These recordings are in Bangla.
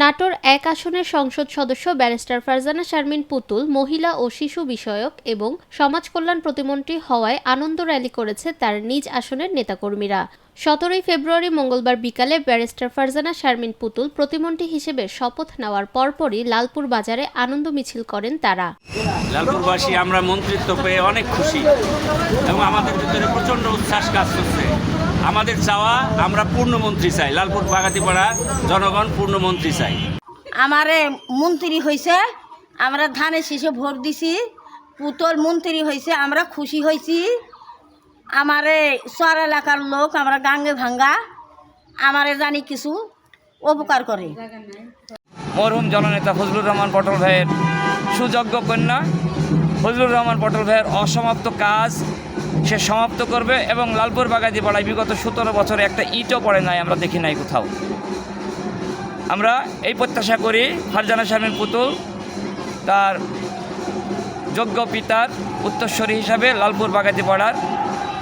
নাটোর ১ আসনের সংসদ সদস্য ব্যারিস্টার ফারজানা শারমিন পুতুল মহিলা ও শিশু বিষয়ক এবং সমাজ কল্যাণ প্রতিমন্ত্রী হওয়ায় আনন্দ র্যালি করেছে তার নিজ আসনের নেতাকর্মীরা। ১৭ ফেব্রুয়ারি মঙ্গলবার বিকালে ব্যারিস্টার ফারজানা শারমিন পুতুল প্রতিমন্ত্রী হিসেবে শপথ নেওয়ার পরপরই লালপুর বাজারে আনন্দ মিছিল করেন তারা। লালপুরবাসী আমরা মন্ত্রিত্ব পেয়ে অনেক খুশি এবং আমাদের ভিতরে প্রচণ্ড উচ্ছ্বাস কাজ করছে। আমাদের চাওয়া আমরা পূর্ণমন্ত্রী চাই, লালপুর বাগাতিপাড়া জনগণ পূর্ণমন্ত্রী চাই। আমারে মন্ত্রী হয়েছে, আমরা ধানের শীষে ভোট দিছি, পুতুল মন্ত্রী হয়েছে, আমরা খুশি হয়েছি। আমারে চর এলাকার লোক আমরা গাঙ্গে ভাঙ্গা আমারে জানি কিছু উপকার করে। মরহুম জননেতা ফজলুর রহমান পটল ভাইয়ের সুযোগ্য কন্যা ফজলুর রহমান পটল ভাইয়ের অসমাপ্ত কাজ সে সমাপ্ত করবে এবং লালপুর বাগাতিপাড়ায় বিগত ১৭ বছরে একটা ইটও পড়ে নাই, আমরা দেখি নাই কোথাও। আমরা এই প্রত্যাশা করি ফারজানা শারমিন পুতুল তার যোগ্য পিতার উত্তরসূরি হিসাবে লালপুর বাগাতিপাড়ার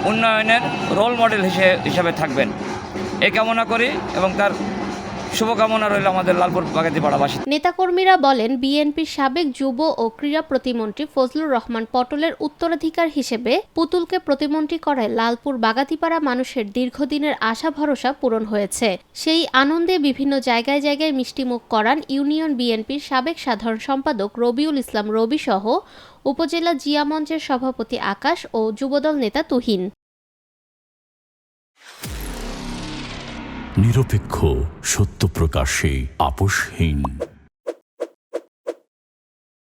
উন্নয়নের রোল মডেল হিসাবে থাকবেন, এই কামনা করি এবং তার শুভকামনা রইল আমাদের লালপুর বাগাতিপাড়াবাসী। নেতাকর্মীরা বলেন, বিএনপির সাবেক যুব ও ক্রীড়া প্রতিমন্ত্রী ফজলুর রহমান পটলের উত্তরাধিকার হিসেবে পুতুলকে প্রতিমন্ত্রী করায় লালপুর বাগাতিপাড়া মানুষের দীর্ঘদিনের আশা ভরসা পূরণ হয়েছে। সেই আনন্দে বিভিন্ন জায়গায় জায়গায় মিষ্টিমুখ করান ইউনিয়ন বিএনপির সাবেক সাধারণ সম্পাদক রবিউল ইসলাম রবি সহ উপজেলা জিয়া মঞ্চের সভাপতি আকাশ ও যুবদল নেতা তুহিন। নিরপেক্ষ, সত্য প্রকাশে আপোষহীন।